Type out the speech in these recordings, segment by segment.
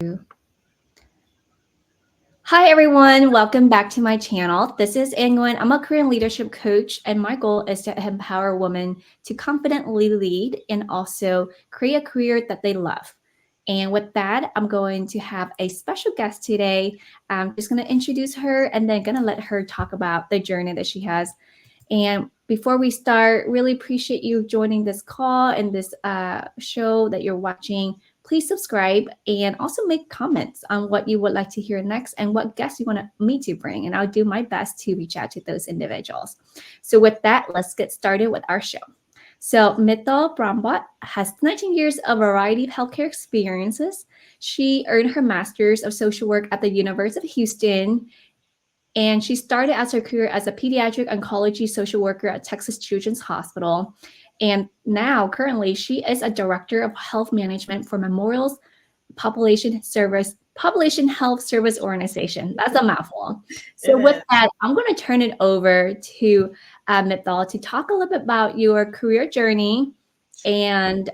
2. Hi, everyone. Welcome back to my channel. This is Anne Nguyen. I'm a career and leadership coach, and my goal is to empower women to confidently lead and also create a career that they love. And with that, I'm going to have a special guest today. I'm just going to introduce her and then going to let her talk about the journey that she has. And before we start, really appreciate you joining this call and this show that you're watching. Please subscribe and also make comments on what you would like to hear next and what guests you want me to bring. And I'll do my best to reach out to those individuals. So with that, let's get started with our show. So Mital Brahmbhatt has 19 years of variety of healthcare experiences. She earned her master's of social work at the University of Houston. And she started as her career as a pediatric oncology social worker at Texas Children's Hospital. And now, currently, she is a director of health management for Memorial's Population Health Service Organization. That's a mouthful. So with that, I'm going to turn it over to Mital to talk a little bit about your career journey and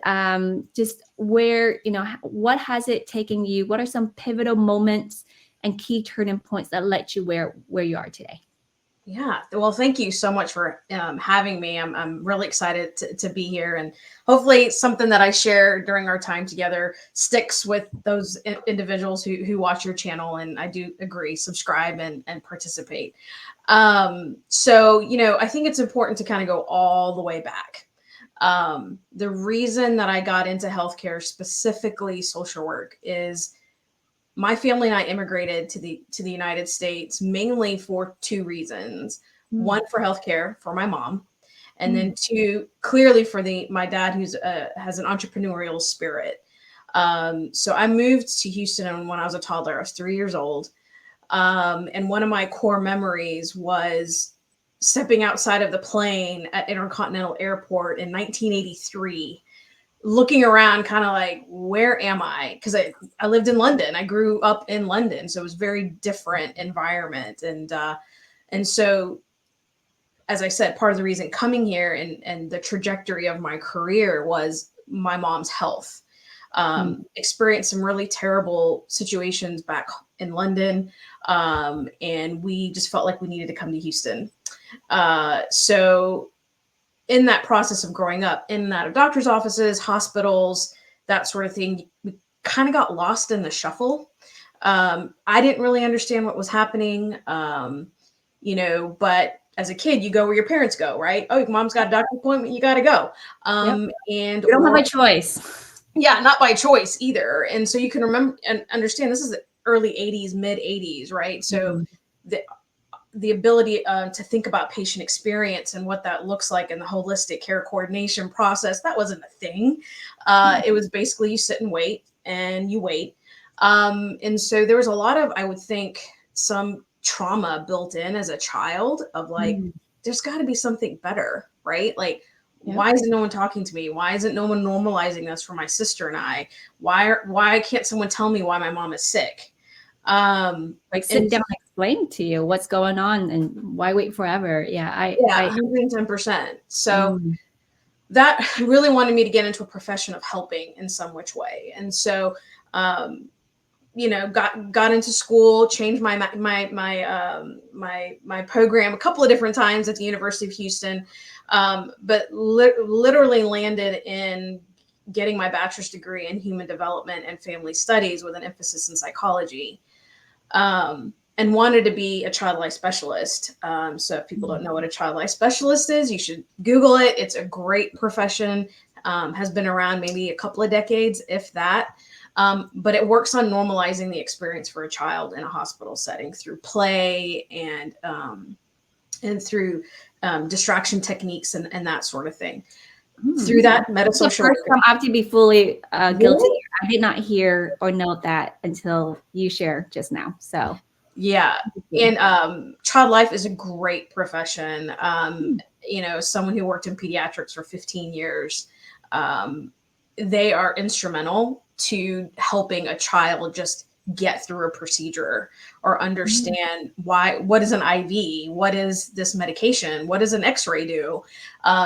just where, what has it taken you? What are some pivotal moments and key turning points that led you where you are today? Yeah. Well, thank you so much for having me. I'm really excited to be here, and hopefully something that I share during our time together sticks with those individuals who watch your channel. And I do agree, subscribe and participate. So, I think it's important to kind of go all the way back. The reason that I got into healthcare, specifically social work, is my family and I immigrated to the United States mainly for two reasons. One, for healthcare for my mom, and then two, clearly for my dad, who's has an entrepreneurial spirit. So I moved to Houston when I was a toddler. I was 3 years old, and one of my core memories was stepping outside of the plane at Intercontinental Airport in 1983. Looking around kind of like, where am I? Because I lived in London. I grew up in London. So it was a very different environment. And so, as I said, part of the reason coming here and the trajectory of my career was my mom's health. Experienced some really terrible situations back in London. And we just felt like we needed to come to Houston. So in that process of growing up in and out of doctor's offices, hospitals, that sort of thing, we kind of got lost in the shuffle. I didn't really understand what was happening, but as a kid, you go where your parents go, right? Oh, your mom's got a doctor's appointment, you got to go. And you don't have a choice. Yeah, not by choice either. And so you can remember and understand this is the early 80s, mid 80s, right? So the ability to think about patient experience and what that looks like in the holistic care coordination process, that wasn't a thing. It was basically you sit and wait and you wait. And so there was a lot of, I would think, some trauma built in as a child of like, there's got to be something better, right? Like, why isn't no one talking to me? Why isn't no one normalizing this for my sister and I? Why can't someone tell me why my mom is sick? Like sit down and explain to you what's going on and why wait forever. Yeah, 110%. So that really wanted me to get into a profession of helping in some which way. And so, got into school, changed my program a couple of different times at the University of Houston, but literally landed in getting my bachelor's degree in human development and family studies with an emphasis in psychology. And wanted to be a child life specialist. So if people don't know what a child life specialist is, you should Google it. It's a great profession, has been around maybe a couple of decades, if that. But it works on normalizing the experience for a child in a hospital setting through play and through distraction techniques and that sort of thing. Through that metasocial work. I have to be fully guilty. I did not hear or know that until you shared just now. So yeah, and child life is a great profession. Someone who worked in pediatrics for 15 years, they are instrumental to helping a child just get through a procedure or understand what is an IV, what is this medication, what does an X-ray do?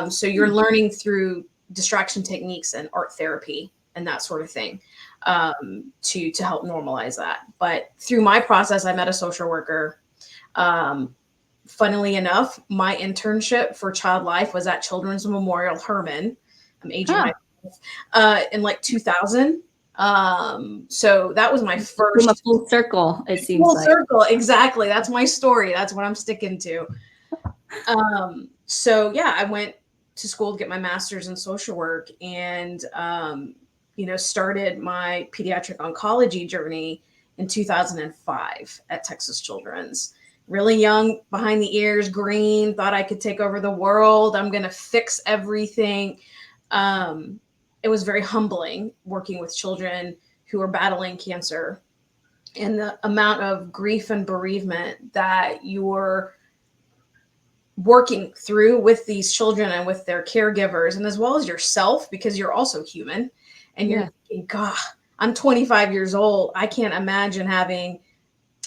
So you're learning through distraction techniques and art therapy and that sort of thing. to help normalize that. But through my process, I met a social worker. Funnily enough, my internship for child life was at Children's Memorial Herman. I'm aging Huh. myself, in like 2000. So that was my From a first full circle, it seems full like. circle. Exactly. That's my story. That's what I'm sticking to. So yeah, I went to school to get my master's in social work and, started my pediatric oncology journey in 2005 at Texas Children's. Really young, behind the ears, green, thought I could take over the world. I'm going to fix everything. Um, it was very humbling working with children who are battling cancer and the amount of grief and bereavement that you're working through with these children and with their caregivers, and as well as yourself, because you're also human. And you're Yeah. thinking, God, I'm 25 years old. I can't imagine having,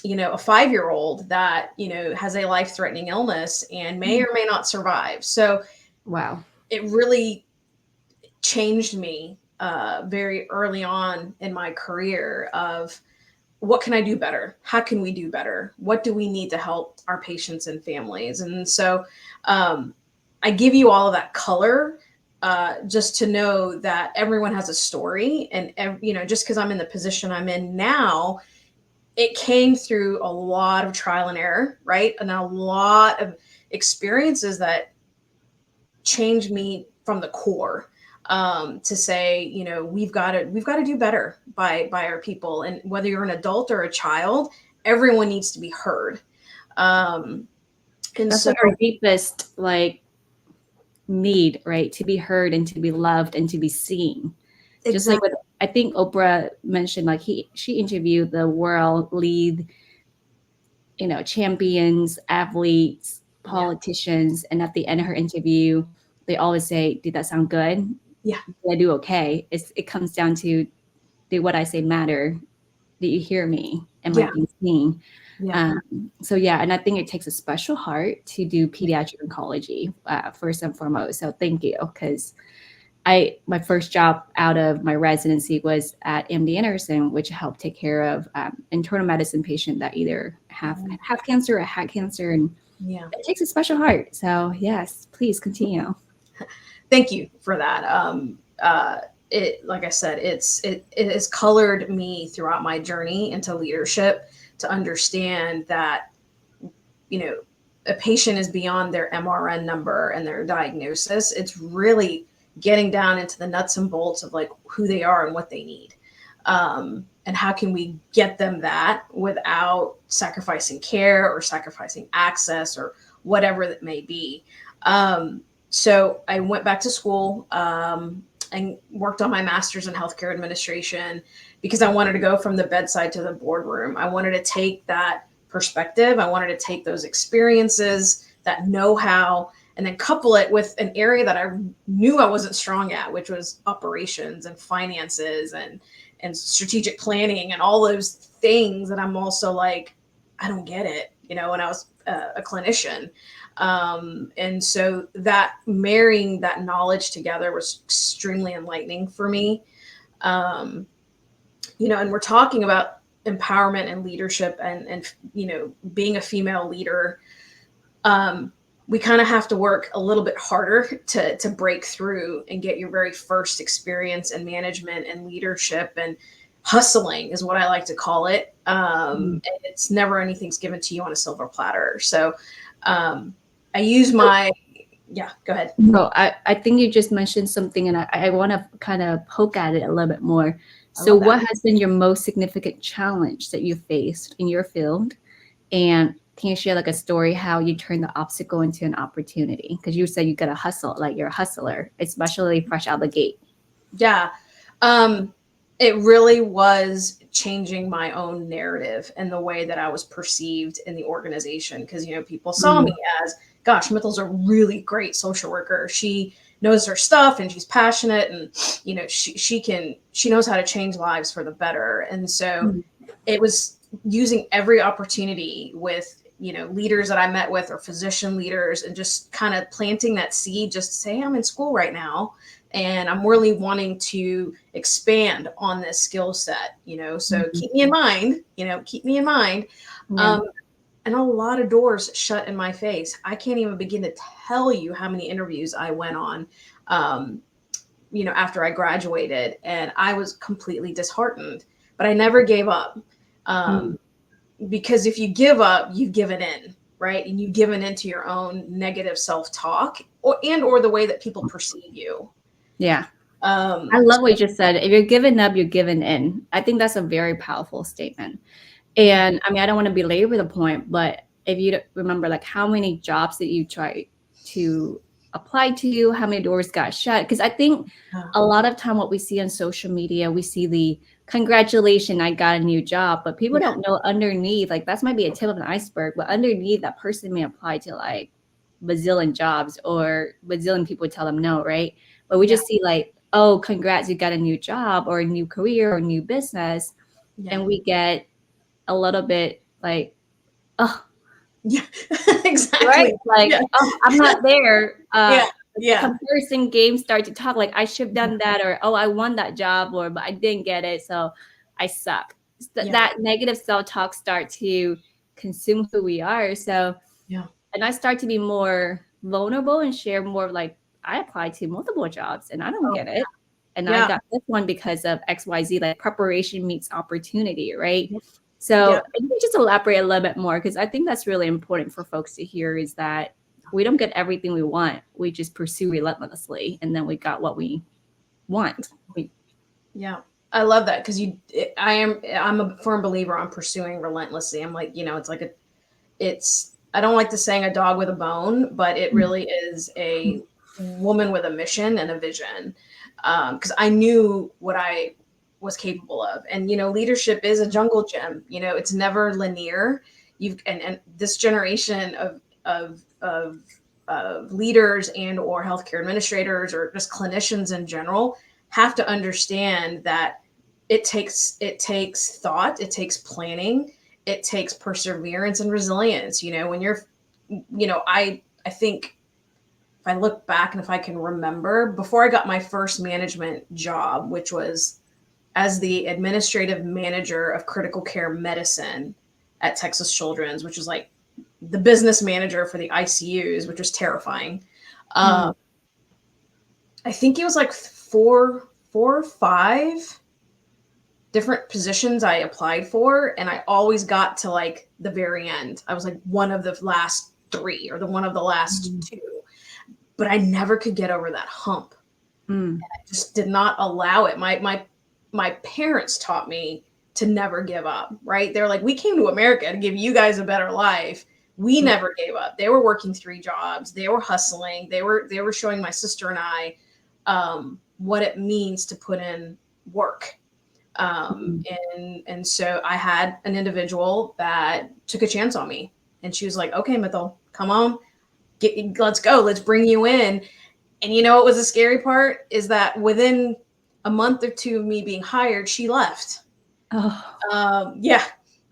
a 5-year old that, has a life threatening illness and may or may not survive. So Wow. it really changed me very early on in my career of what can I do better? How can we do better? What do we need to help our patients and families? And so I give you all of that color just to know that everyone has a story. And, just because I'm in the position I'm in now, it came through a lot of trial and error, right? And a lot of experiences that changed me from the core to say, we've got to do better by our people, and whether you're an adult or a child, everyone needs to be heard. Um, and That's so, like our deepest need, right? To be heard and to be loved and to be seen. Just like exactly, what I think Oprah mentioned, like she interviewed the world lead, champions, athletes, yeah, politicians, and at the end of her interview, they always say, "Did that sound good? yeah, Did I do okay?" It comes down to, did what I say matter? Did you hear me? Am I yeah, being seen? yeah, So yeah, and I think it takes a special heart to do pediatric oncology first and foremost. So thank you, because my first job out of my residency was at MD Anderson, which helped take care of internal medicine patient that either have cancer or had cancer, and yeah. it takes a special heart. So yes, please continue. Thank you for that. It, like I said, it has colored me throughout my journey into leadership to understand that, you know, a patient is beyond their MRN number and their diagnosis. It's really getting down into the nuts and bolts of like who they are and what they need. And how can we get them that without sacrificing care or sacrificing access or whatever that may be. So I went back to school and worked on my master's in healthcare administration because I wanted to go from the bedside to the boardroom. I wanted to take that perspective. I wanted to take those experiences, that know-how, and then couple it with an area that I knew I wasn't strong at, which was operations and finances and strategic planning and all those things that I'm also like, I don't get it, when I was a clinician. And so that marrying that knowledge together was extremely enlightening for me. Um, and we're talking about empowerment and leadership and being a female leader. We kind of have to work a little bit harder to break through and get your very first experience in management and leadership, and hustling is what I like to call it. And it's never anything's given to you on a silver platter. So I use my, yeah, go ahead. No, I think you just mentioned something, and I want to kind of poke at it a little bit more. I So, love that. what has been your most significant challenge that you faced in your field? And can you share like a story how you turned the obstacle into an opportunity? Because you said you got to hustle, like you're a hustler, especially fresh out the gate. Yeah. Um, it really was changing my own narrative and the way that I was perceived in the organization. Because, people saw me Mm, as, gosh, Mithel's a really great social worker. She knows her stuff and she's passionate, and, she knows how to change lives for the better. And so mm, it was using every opportunity with, leaders that I met with or physician leaders, and just kind of planting that seed just to say, hey, I'm in school right now. and I'm really wanting to expand on this skill set, so Mhm. keep me in mind, keep me in mind. Yeah. Um, and a lot of doors shut in my face. I can't even begin to tell you how many interviews I went on, um, after I graduated, and I was completely disheartened, but I never gave up. Mm. Um, because if you give up, you've given in, right? And you've given into your own negative self-talk or the way that people perceive you. Yeah. Um, I love what you just said. If you're giving up, you're giving in. I think that's a very powerful statement. And I mean, I don't want to belabor the point, but if you remember, like, how many jobs that you tried to apply to, how many doors got shut? Because I think a lot of time what we see on social media, we see the congratulations, I got a new job, but people don't know underneath, like, that's might be a tip of an iceberg, but underneath that person may apply to like bazillion jobs, or bazillion people tell them no, right? But we just see like, oh, congrats, you got a new job or a new career or new business. yeah, And we get a little bit like, oh, yeah, right? exactly. Like, Yeah, oh, I'm not there. yeah, The yeah, comparison games start to talk like I should have done that, or oh, I won that job, or but I didn't get it, so I suck. yeah, That negative self-talk start to consume who we are. So, yeah. and I start to be more vulnerable and share more of like, I applied to multiple jobs and I don't Oh, get it. And I yeah, got this one because of XYZ, like preparation meets opportunity, right? yeah, So yeah. I think just elaborate a little bit more, because I think that's really important for folks to hear, is that we don't get everything we want. We just pursue relentlessly, and then we got what we want. Yeah. I love that because I'm a firm believer on pursuing relentlessly. I'm like, it's like I don't like the saying a dog with a bone, but it really is a woman with a mission and a vision. Because I knew what I was capable of. And, leadership is a jungle gym, it's never linear. And this generation of leaders and or healthcare administrators or just clinicians in general have to understand that it takes thought, it takes planning, it takes perseverance and resilience. When you're, I think if I look back and if I can remember, before I got my first management job, which was as the administrative manager of critical care medicine at Texas Children's, which was like the business manager for the ICUs, which was terrifying. Mm. Um, I think it was like four or five different positions I applied for, and I always got to like the very end. I was like one of the last three or the one of the last Mm. two, but I never could get over that hump. Mm. I just did not allow it. My parents taught me to never give up, right? They're like, we came to America to give you guys a better life. We Mm. never gave up. They were working 3 jobs. They were hustling. They were showing my sister and I what it means to put in work. Mm. And so I had an individual that took a chance on me, and she was like, "Okay, Mital, come on, let's go, let's bring you in." And what was the scary part is that within a month or two of me being hired, she left. Oh. Yeah,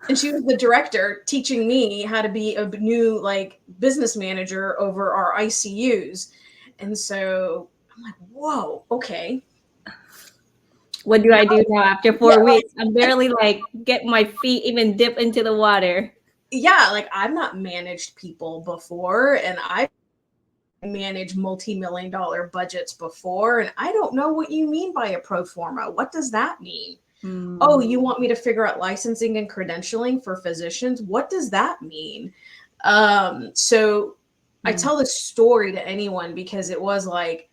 and she was the director teaching me how to be a new like business manager over our ICUs. And so I'm like, whoa, okay. What do I do now after Yeah, 4 weeks? I'm barely like get my feet even dip into the water. yeah, like I've not managed people before, and I managed multi-million dollar budgets before, and I don't know what you mean by a pro forma. What does that mean? Oh, Mm. you want me to figure out licensing and credentialing for physicians? What does that mean? So I Mm. tell this story to anyone because it was like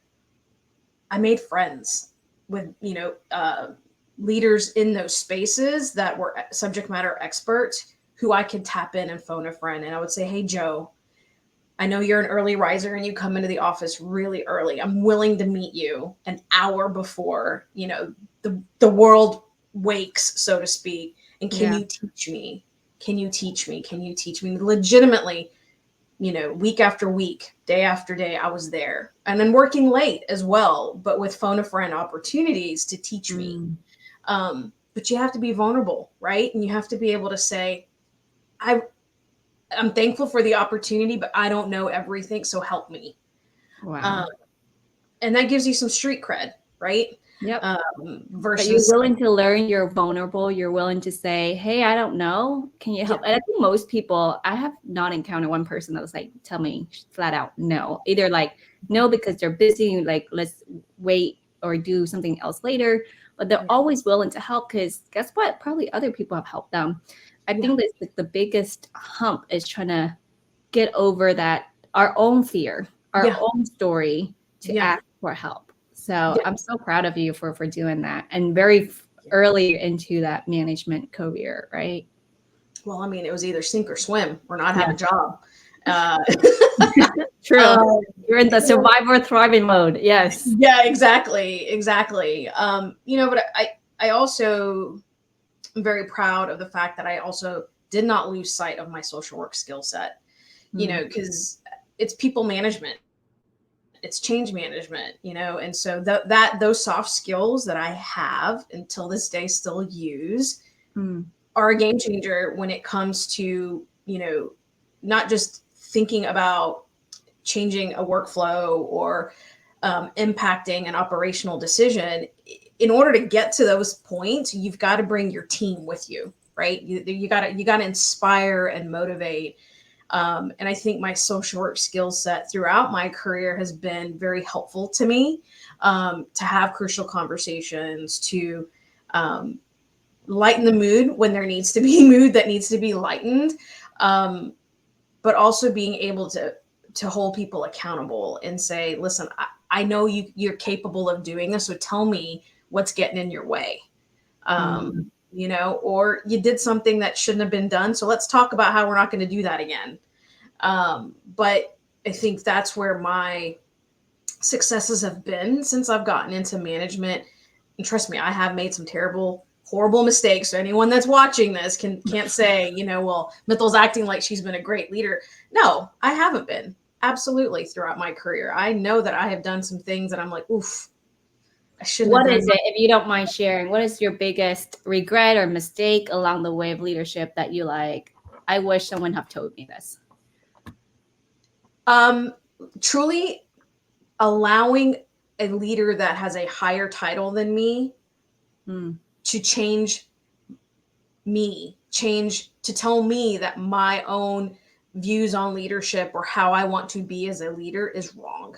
I made friends with leaders in those spaces that were subject matter experts who I could tap in and phone a friend, and I would say, "Hey, Joe, I know you're an early riser and you come into the office really early. I'm willing to meet you an hour before, the world wakes, so to speak. And can Yeah. you teach me? Can you teach me? Can you teach me?" Legitimately, week after week, day after day, I was there. And then working late as well, but with phone a friend opportunities to teach me. Mm. But you have to be vulnerable, right? And you have to be able to say, I I'm thankful for the opportunity, but I don't know everything, so help me. Um, Wow. and that gives you some street cred, right? Yep. But you're Versus, willing to learn, you're vulnerable, you're willing to say, hey, I don't know. Can you help? yeah, And I think most people, I have not encountered one person that was like, tell me flat out no. Either like, no, because they're busy, like, let's wait or do something else later. But they're yeah, always willing to help because guess what? Probably other people have helped them. I yeah, think that's like the biggest hump is trying to get over that, our own fear, our yeah, own story to yeah, ask for help. So yeah. I'm so proud of you for doing that and very early into that management career, right? Well, I mean, it was either sink or swim or not have Yeah, a job. Uh, true. um, You're in the survivor thriving mode. Yes. yeah, exactly, exactly. But I also am very proud of the fact that I also did not lose sight of my social work skill set. Mm, Because it's people management, it's change management, and so that those soft skills that I have until this day still use mm, are a game changer when it comes to, not just thinking about changing a workflow or impacting an operational decision. In order to get to those points, you've got to bring your team with you, right? You got to inspire and motivate. And I think my social work skill set throughout my career has been very helpful to me, to have crucial conversations, to um, lighten the mood when there needs to be mood that needs to be lightened, um, but also being able to hold people accountable and say, listen, I know you're capable of doing this, so tell me what's getting in your way. mm. Or you did something that shouldn't have been done, so let's talk about how we're not going to do that again. But I think that's where my successes have been since I've gotten into management. And trust me, I have made some terrible, horrible mistakes. So anyone that's watching this can't say, well, Mithel's acting like she's been a great leader. No, I haven't been. Absolutely, throughout my career, I know that I have done some things that I'm like, oof, I shouldn't have What done is that. it, if you don't mind sharing, what is your biggest regret or mistake along the way of leadership that you like, I wish someone had told me this? Um, Truly allowing a leader that has a higher title than me Mm, to change to tell me that my own views on leadership or how I want to be as a leader is wrong.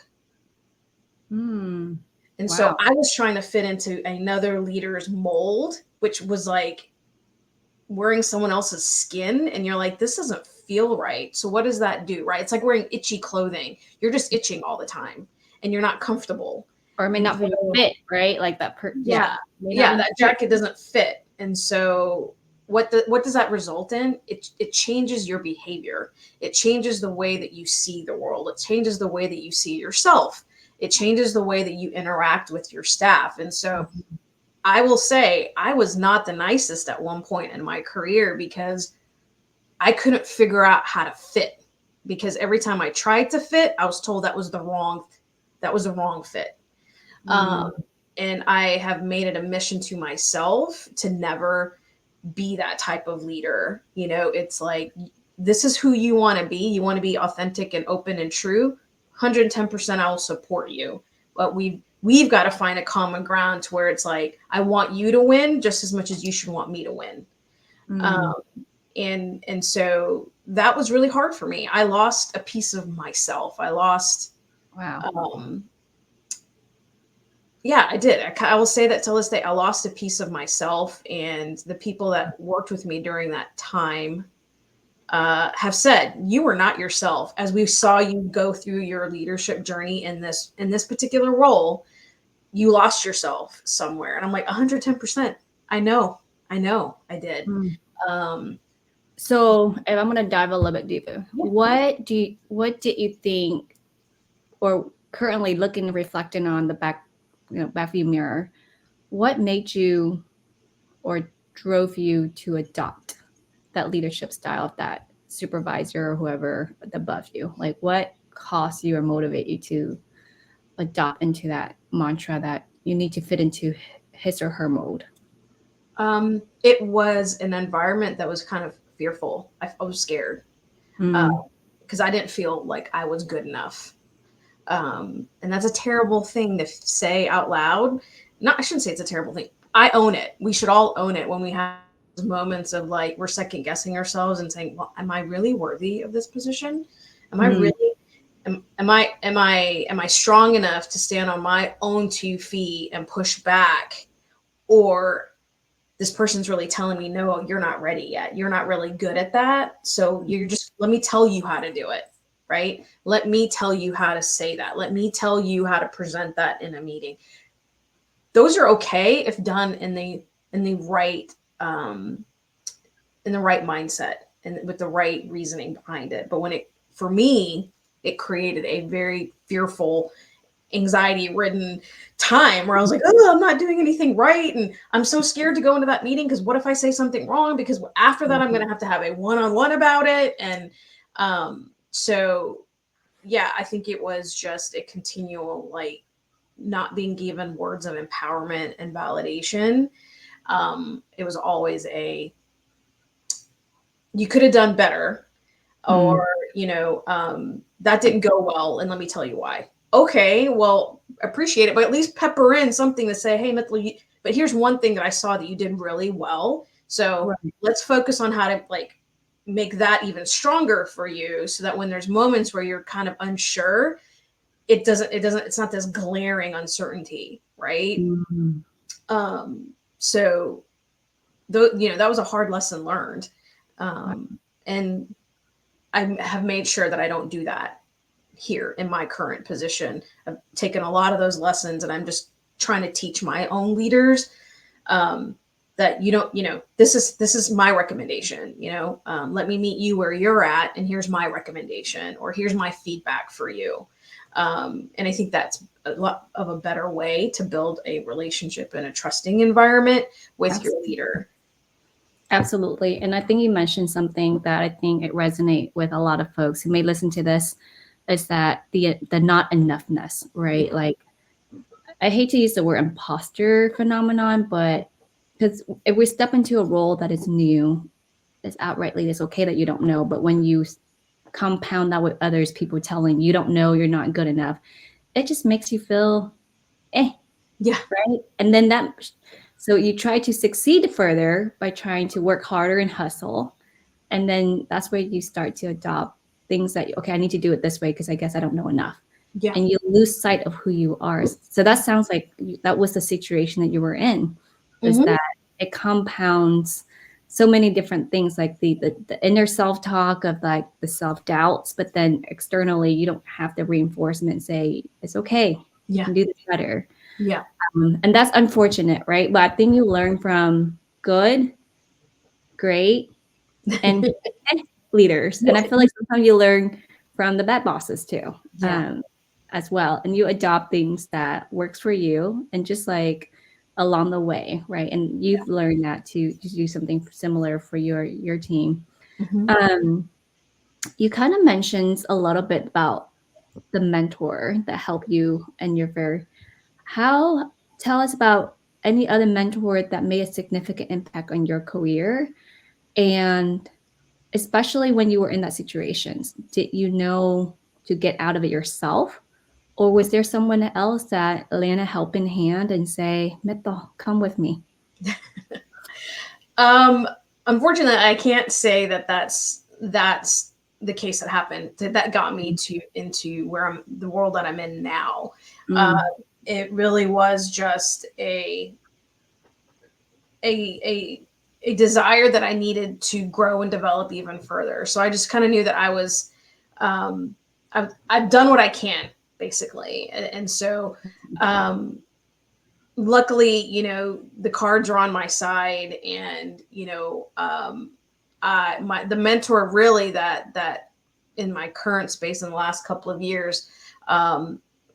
mm, And so wow. I was trying to fit into another leader's mold, which was like wearing someone else's skin. And you're like, this doesn't feel right. So what does that do? Right. It's like wearing itchy clothing. You're just itching all the time and you're not comfortable. Or it may And not be so, fit, right? Like yeah, yeah, may not yeah, be that fit. jacket doesn't fit. And so what does that result in? It changes your behavior. It changes the way that you see the world. It changes the way that you see yourself. It changes the way that you interact with your staff. And so I will say I was not the nicest at one point in my career because I couldn't figure out how to fit. Because every time I tried to fit, I was told that was the wrong fit. Mm, And I have made it a mission to myself to never be that type of leader. It's like, this is who you want to be. You want to be authentic and open and true. 110% I will support you. But we've got to find a common ground to where it's like, I want you to win just as much as you should want me to win. mm, Um, and so that was really hard for me. I lost a piece of myself. I lost, wow. um, yeah, I did. I will say that till this day, I lost a piece of myself, and the people that worked with me during that time have said you were not yourself. As we saw you go through your leadership journey in this particular role, you lost yourself somewhere. And I'm like, 110%. I did. Mm. Um, So if I'm gonna dive a little bit deeper, yeah. what did you think, or currently looking, reflecting on the back view mirror, what made you or drove you to adopt that leadership style of that supervisor or whoever above you? Like what caused you or motivate you to adopt into that mantra that you need to fit into his or her mode? It was an environment that was kind of fearful. I was scared Mm, because I didn't feel like I was good enough. And that's a terrible thing to say out loud. I shouldn't say it's a terrible thing. I own it. We should all own it when we have moments of like, we're second guessing ourselves and saying, well, am I really worthy of this position? Am I really, am I strong enough to stand on my own 2 feet and push back? Or this person's really telling me, no, you're not ready yet. You're not really good at that. So let me tell you how to do it. Right? Let me tell you how to say that. Let me tell you how to present that in a meeting. Those are okay if done in the right mindset and with the right reasoning behind it. But for me, it created a very fearful, anxiety-ridden time where I was like, oh, I'm not doing anything right. And I'm so scared to go into that meeting because what if I say something wrong? Because after that, I'm going to have a one-on-one about it. And so, yeah, I think it was just a continual, like, not being given words of empowerment and validation. It was always you could have done better, or, that didn't go well. And let me tell you why. Okay, well, appreciate it, but at least pepper in something to say, hey, Mital, but here's one thing that I saw that you did really well. So let's focus on how to like make that even stronger for you so that when there's moments where you're kind of unsure, it's not this glaring uncertainty, right? So that was a hard lesson learned. And I have made sure that I don't do that here in my current position. I've taken a lot of those lessons and I'm just trying to teach my own leaders, that this is my recommendation, let me meet you where you're at. And here's my recommendation, or here's my feedback for you. And I think that's a lot of a better way to build a relationship and a trusting environment with your leader. Absolutely. And I think you mentioned something that I think it resonates with a lot of folks who may listen to this, is that the not enoughness, right? Like, I hate to use the word imposter phenomenon, but because if we step into a role that is new, it's okay that you don't know. But when you compound that with others, people telling you don't know, you're not good enough, it just makes you feel, yeah, right. And then so you try to succeed further by trying to work harder and hustle. And then that's where you start to adopt things that, okay, I need to do it this way because I guess I don't know enough. Yeah. And you lose sight of who you are. So that sounds like that was the situation that you were in, is that it compounds so many different things, like the inner self-talk of like the self-doubts, but then externally you don't have the reinforcement say, it's okay, you can do this better. Yeah. And that's unfortunate, right? But I think you learn from good, great, and leaders. And I feel like sometimes you learn from the bad bosses too, as well. And you adopt things that works for you and just like along the way, right? And you've learned that to do something similar for your team. You kind of mentioned a little bit about the mentor that helped you and tell us about any other mentor that made a significant impact on your career, and especially when you were in that situation, did you know to get out of it yourself, or was there someone else that lent a helping hand and say, Mital, come with me? Unfortunately, I can't say that that's the case that happened that got me into the world that I'm in now. It really was just a desire that I needed to grow and develop even further. So I just kind of knew that I was, I've done what I can, basically. And so, luckily, the cards are on my side, and, the mentor really that in my current space in the last couple of years,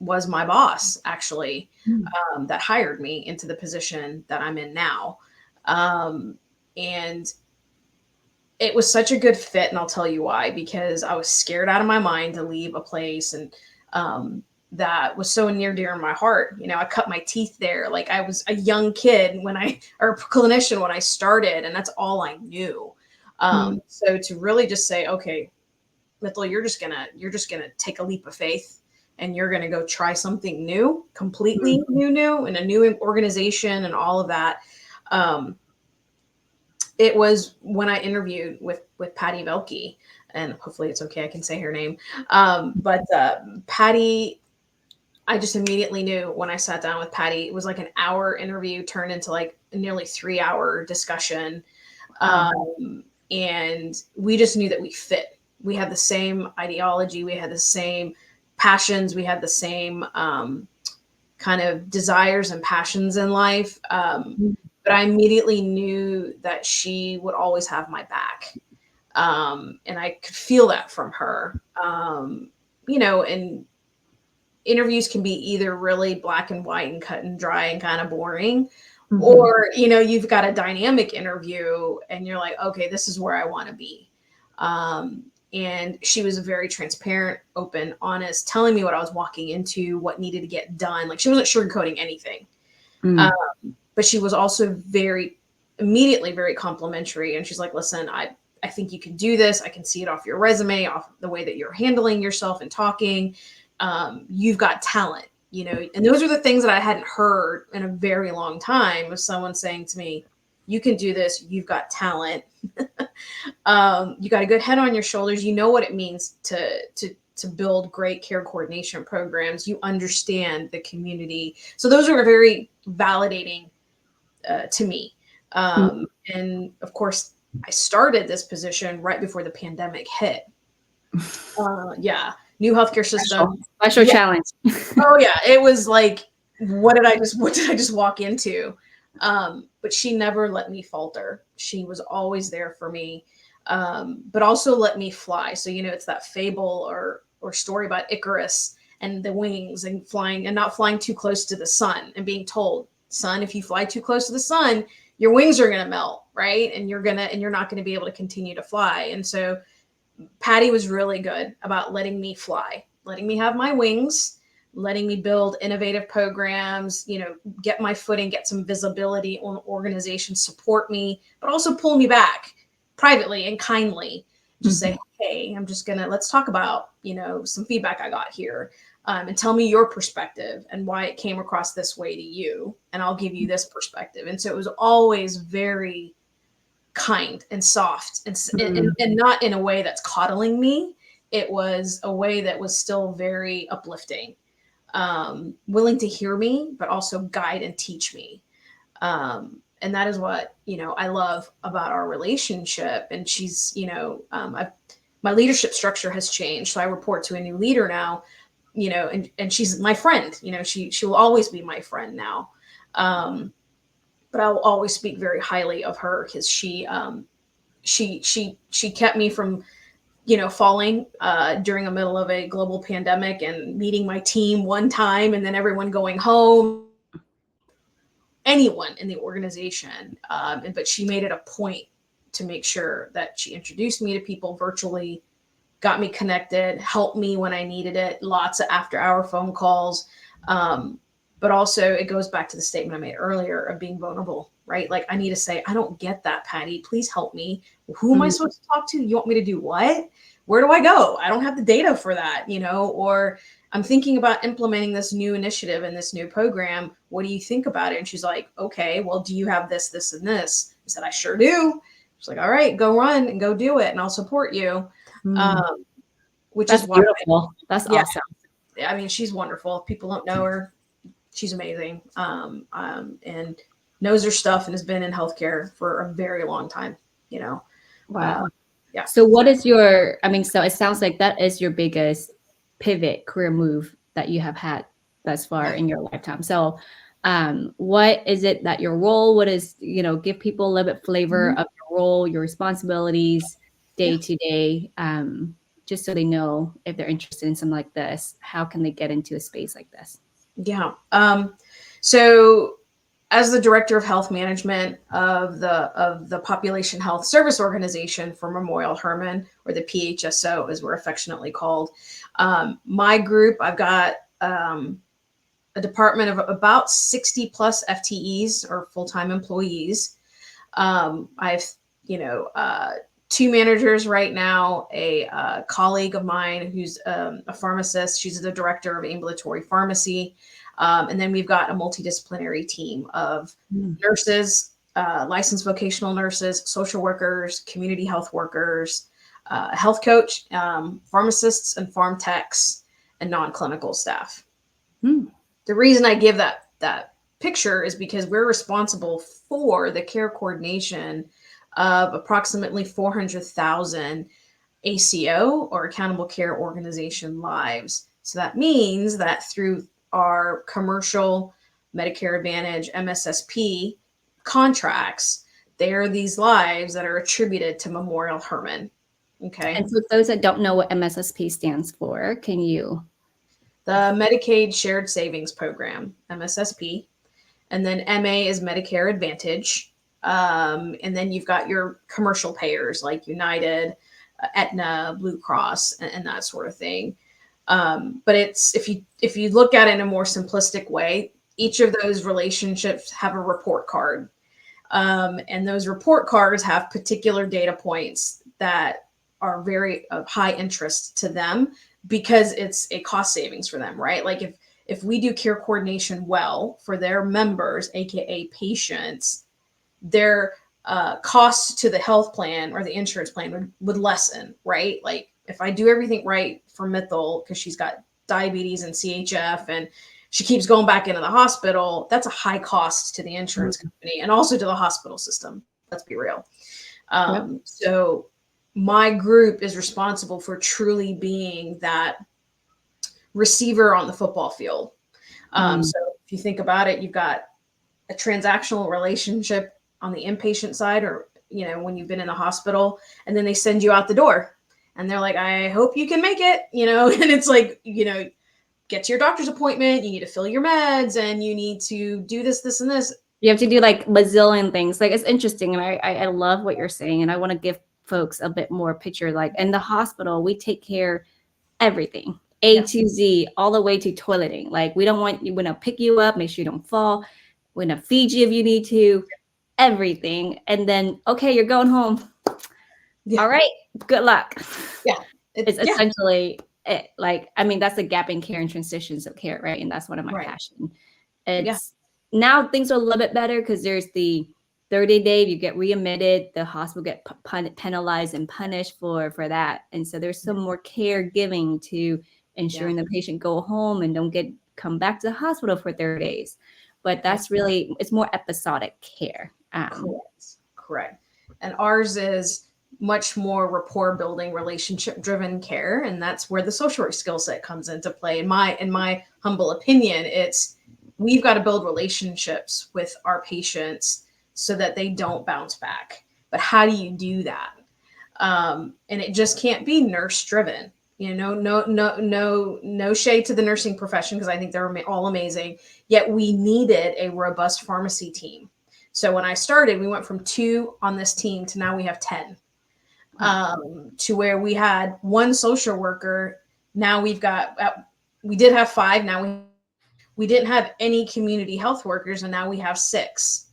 was my boss, actually, that hired me into the position that I'm in now. And it was such a good fit. And I'll tell you why, because I was scared out of my mind to leave a place. And, that was so near dear in my heart. I cut my teeth there. Like, I was a young kid or a clinician when I started, and that's all I knew. So to really just say, okay, Mital, you're just gonna take a leap of faith and you're going to go try something new, completely new in a new organization and all of that. It was when I interviewed with Patty Velke, and hopefully it's okay, I can say her name. But Patty, I just immediately knew when I sat down with Patty, it was like an hour interview turned into like a nearly 3 hour discussion. And we just knew that we fit. We had the same ideology. We had the same passions. We had the same kind of desires and passions in life. But I immediately knew that she would always have my back. And I could feel that from her. And interviews can be either really black and white and cut and dry and kind of boring, or, you've got a dynamic interview and you're like, okay, this is where I want to be. And she was very transparent, open, honest, telling me what I was walking into, what needed to get done. Like, she wasn't sugarcoating anything. But she was also immediately very complimentary. And she's like, listen, I think you can do this. I can see it off your resume, off the way that you're handling yourself and talking. You've got talent, and those are the things that I hadn't heard in a very long time, was someone saying to me, you can do this. You've got talent. You got a good head on your shoulders. You know what it means to build great care coordination programs. You understand the community. So those are very validating to me. And of course, I started this position right before the pandemic hit. New healthcare system. Special challenge. Oh yeah. It was like, what did I just walk into? But she never let me falter. She was always there for me. But also let me fly. So, it's that fable or story about Icarus and the wings and flying and not flying too close to the sun and being told, son, if you fly too close to the sun, your wings are going to melt. Right. And you're not going to be able to continue to fly. And so Patty was really good about letting me fly, letting me have my wings, letting me build innovative programs, get my footing, get some visibility on organizations, support me, but also pull me back privately and kindly. Just say, hey, let's talk about, some feedback I got here, and tell me your perspective and why it came across this way to you. And I'll give you this perspective. And so it was always very kind and soft and not in a way that's coddling me. It was a way that was still very uplifting, willing to hear me, but also guide and teach me. And that is what, I love about our relationship. And she's, my leadership structure has changed. So I report to a new leader now, and she's my friend, she will always be my friend now. But I will always speak very highly of her because she kept me from, falling during the middle of a global pandemic and meeting my team one time and then everyone going home, anyone in the organization. But she made it a point to make sure that she introduced me to people virtually, got me connected, helped me when I needed it, lots of after-hour phone calls. But also it goes back to the statement I made earlier of being vulnerable, right? Like, I need to say, I don't get that, Patty. Please help me. Who am I supposed to talk to? You want me to do what? Where do I go? I don't have the data for that, or I'm thinking about implementing this new initiative and this new program. What do you think about it? And she's like, okay, well, do you have this, this, and this? I said, I sure do. She's like, all right, go run and go do it. And I'll support you. Which That's is why beautiful. That's awesome. I mean, she's wonderful. If people don't know her, she's amazing. And knows her stuff and has been in healthcare for a very long time, Wow. Yeah. So so it sounds like that is your biggest pivot career move that you have had thus far in your lifetime. So what is it that your role, what is, give people a little bit flavor of your role, your responsibilities day to day, just so they know if they're interested in something like this, how can they get into a space like this? Yeah. So as the director of health management of the Population Health Service Organization for Memorial Hermann, or the PHSO as we're affectionately called, my group, I've got a department of about 60 plus FTEs or full-time employees. I've, 2 managers right now, a colleague of mine who's a pharmacist. She's the director of ambulatory pharmacy. And then we've got a multidisciplinary team of nurses, licensed vocational nurses, social workers, community health workers, health coach, pharmacists and pharm techs, and non-clinical staff. The reason I give that picture is because we're responsible for the care coordination of approximately 400,000 ACO, or accountable care organization, lives. So that means that through our commercial Medicare Advantage MSSP contracts, there are these lives that are attributed to Memorial Hermann. Okay. And for those that don't know what MSSP stands for, can you? The Medicaid Shared Savings Program, MSSP. And then MA is Medicare Advantage. And then you've got your commercial payers like United, Aetna, Blue Cross, and that sort of thing. But it's, if you look at it in a more simplistic way, each of those relationships have a report card. And those report cards have particular data points that are very of high interest to them because it's a cost savings for them, right? Like if we do care coordination well for their members, AKA patients, their costs to the health plan or the insurance plan would lessen, right? Like if I do everything right for Mital, because she's got diabetes and CHF and she keeps going back into the hospital, that's a high cost to the insurance company and also to the hospital system. Let's be real. So my group is responsible for truly being that receiver on the football field. So if you think about it, you've got a transactional relationship on the inpatient side, or, you know, when you've been in the hospital and then they send you out the door and they're like, I hope you can make it, you know, and it's like, you know, get to your doctor's appointment, you need to fill your meds and you need to do this, this, and this. You have to do like bazillion things. Like it's interesting. And I love what you're saying. And I want to give folks a bit more picture. Like in the hospital, we take care everything, A to Z, all the way to toileting. Like we don't want you, we're going to pick you up, make sure you don't fall. We're going to feed you if you need to, everything. And then, okay, you're going home. All right, good luck. It's essentially it. Like, I mean, that's the gap in care and transitions of care, right? And that's one of my passion. It's now things are a little bit better because there's the 30-day, you get readmitted, the hospital get penalized and punished for that. And so there's some more caregiving to ensuring the patient go home and don't come back to the hospital for 30 days. But that's really, it's more episodic care. Correct. And ours is much more rapport building, relationship driven care. And that's where the social work skill set comes into play. In my humble opinion, we've got to build relationships with our patients so that they don't bounce back. But how do you do that? And it just can't be nurse driven. You know, no shade to the nursing profession, because I think they're all amazing. Yet we needed a robust pharmacy team. So when I started, we went from 2 on this team to now we have 10, to where we had 1 social worker. Now we've got, we did have 5. Now we didn't have any community health workers, and now we have 6.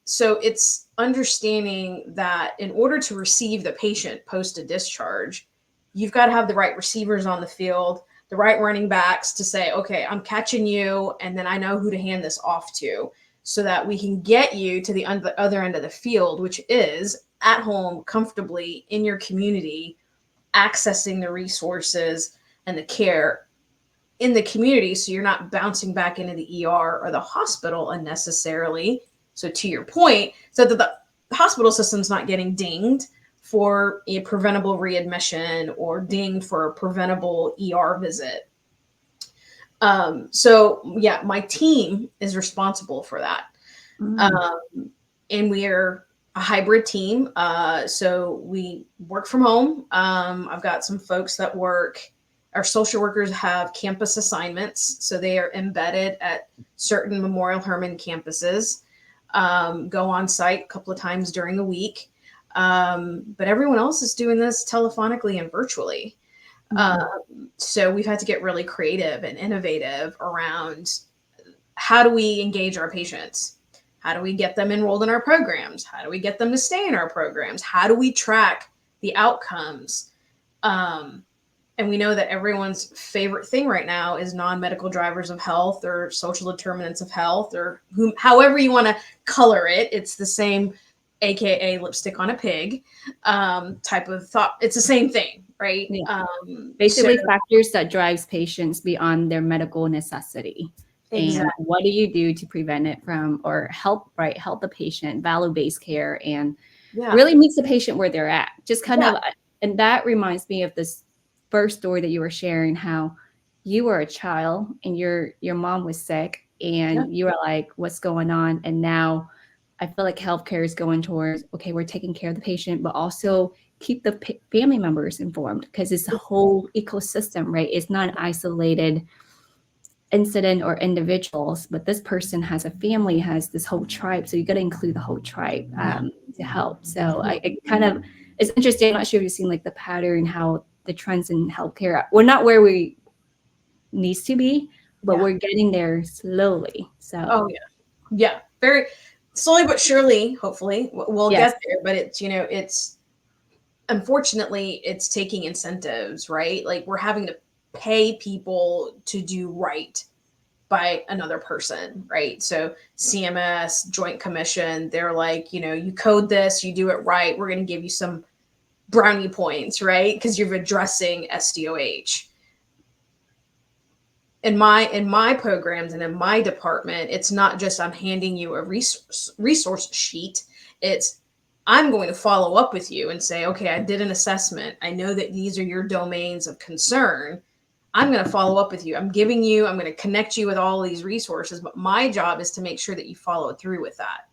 So it's understanding that in order to receive the patient post a discharge, you've got to have the right receivers on the field, the right running backs to say, okay, I'm catching you, and then I know who to hand this off to, so that we can get you to the other end of the field, which is at home, comfortably in your community, accessing the resources and the care in the community, so you're not bouncing back into the ER or the hospital unnecessarily. So to your point, so that the hospital system's not getting dinged for a preventable readmission or dinged for a preventable ER visit. So yeah, my team is responsible for that. And we are a hybrid team. So we work from home. I've got some folks that our social workers have campus assignments. So they are embedded at certain Memorial Hermann campuses, go on site a couple of times during the week. But everyone else is doing this telephonically and virtually. So we've had to get really creative and innovative around how do we engage our patients? How do we get them enrolled in our programs? How do we get them to stay in our programs? How do we track the outcomes? And we know that everyone's favorite thing right now is non-medical drivers of health or social determinants of health, or however you want to color it. It's the same, AKA lipstick on a pig type of thought. It's the same thing, right? Yeah. Basically, factors that drives patients beyond their medical necessity. Exactly. And what do you do to prevent it from, or help the patient, value-based care, and really meets the patient where they're at. Just kind of, and that reminds me of this first story that you were sharing, how you were a child and your mom was sick and you were like, what's going on? And now I feel like healthcare is going towards, okay, we're taking care of the patient, but also keep the family members informed, because it's a whole ecosystem, right? It's not an isolated incident or individuals, but this person has a family, has this whole tribe. So you got to include the whole tribe to help. So I kind of, it's interesting. I'm not sure if you've seen like the pattern, how the trends in healthcare, we're not where we needs to be, but we're getting there slowly. So very slowly but surely. Hopefully we'll get there. But it's, you know, it's unfortunately it's taking incentives, right? Like we're having to pay people to do right by another person, right? So CMS, Joint Commission, they're like, you know, you code this, you do it right, we're going to give you some brownie points, right? Because you're addressing SDOH. In my programs and in my department, it's not just I'm handing you a resource sheet. It's I'm going to follow up with you and say, okay, I did an assessment. I know that these are your domains of concern. I'm going to follow up with you. I'm going to connect you with all of these resources, but my job is to make sure that you follow through with that.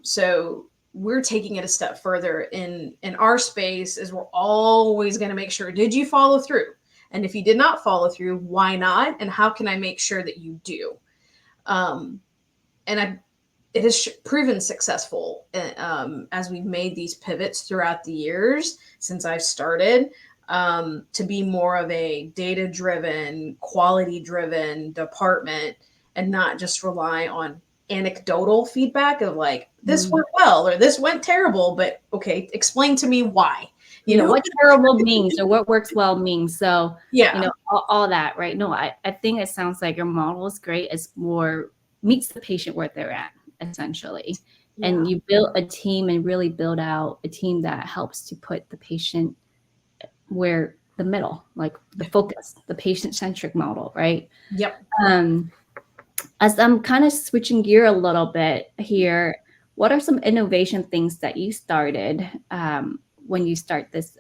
So we're taking it a step further in our space, is we're always going to make sure, did you follow through? And if you did not follow through, why not? And how can I make sure that you do? It has proven successful as we've made these pivots throughout the years since I've started, to be more of a data-driven, quality-driven department, and not just rely on anecdotal feedback of like, this went well or this went terrible, but okay, explain to me why. You know what terrible means or what works well means. So, you know, all that, right? No, I think it sounds like your model is great. It's more meets the patient where they're at, essentially. And you build a team and really build out a team that helps to put the patient where the middle, like the focus, the patient-centric model, right? As I'm kind of switching gear a little bit here, what are some innovation things that you started when you start this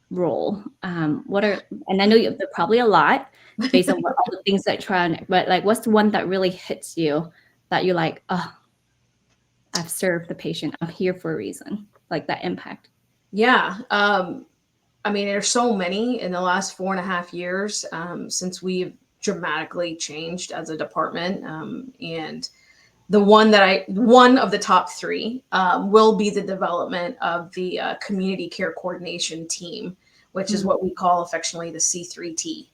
role? And I know there are probably a lot based on all the things that try, but like, what's the one that really hits you that you're like, oh, I've served the patient, I'm here for a reason, like that impact? I mean, there's so many in the last 4.5 years since we've dramatically changed as a department. And one of the top three will be the development of the community care coordination team, which is what we call affectionately the C3T.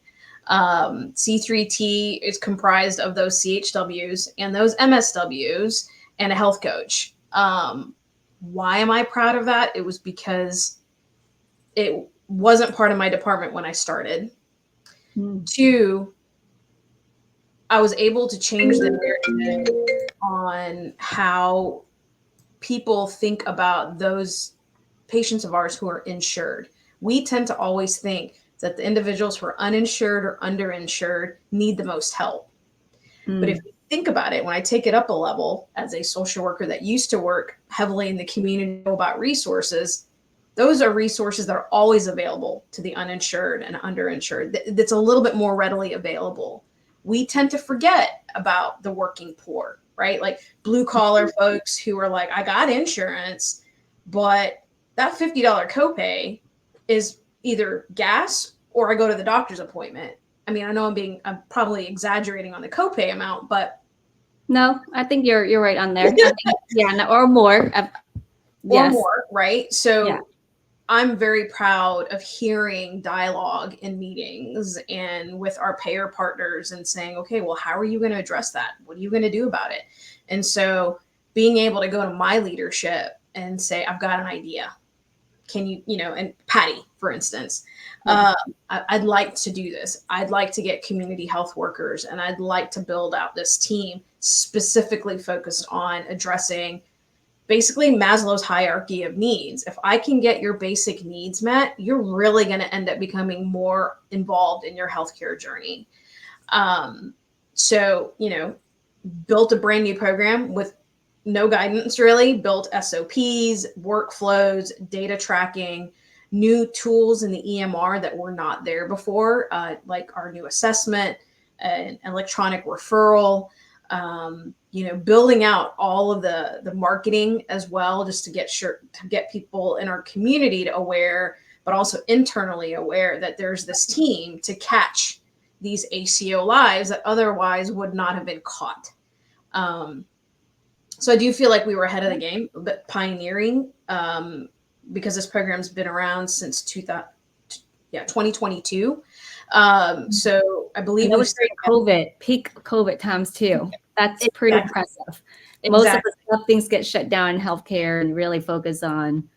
C3T is comprised of those CHWs and those MSWs and a health coach. Why am I proud of that? It was because it wasn't part of my department when I started. 2, I was able to change the narrative on how people think about those patients of ours who are insured. We tend to always think that the individuals who are uninsured or underinsured need the most help. But if you think about it, when I take it up a level as a social worker that used to work heavily in the community about resources, those are resources that are always available to the uninsured and underinsured. That's a little bit more readily available. We tend to forget about the working poor, right? Like blue collar folks who are like, I got insurance, but that $50 copay is either gas or I go to the doctor's appointment. I mean, I know I'm probably exaggerating on the copay amount, but no, I think you're right on there. I think, or more. Or more, right? So I'm very proud of hearing dialogue in meetings and with our payer partners and saying, okay, well, how are you going to address that? What are you going to do about it? And so being able to go to my leadership and say, I've got an idea. Can you, and Patty, for instance, I'd like to do this. I'd like to get community health workers, and I'd like to build out this team specifically focused on addressing basically Maslow's hierarchy of needs. If I can get your basic needs met, you're really going to end up becoming more involved in your healthcare journey. So, built a brand new program with no guidance, really, built SOPs, workflows, data tracking, new tools in the EMR that were not there before, like our new assessment, an electronic referral, building out all of the marketing as well, just to get people in our community to aware, but also internally aware that there's this team to catch these ACO lives that otherwise would not have been caught. So I do feel like we were ahead of the game, but pioneering, because this program's been around since 2022. So I believe that was during peak COVID times too. That's pretty impressive. Most of the stuff, things get shut down in healthcare and really focus on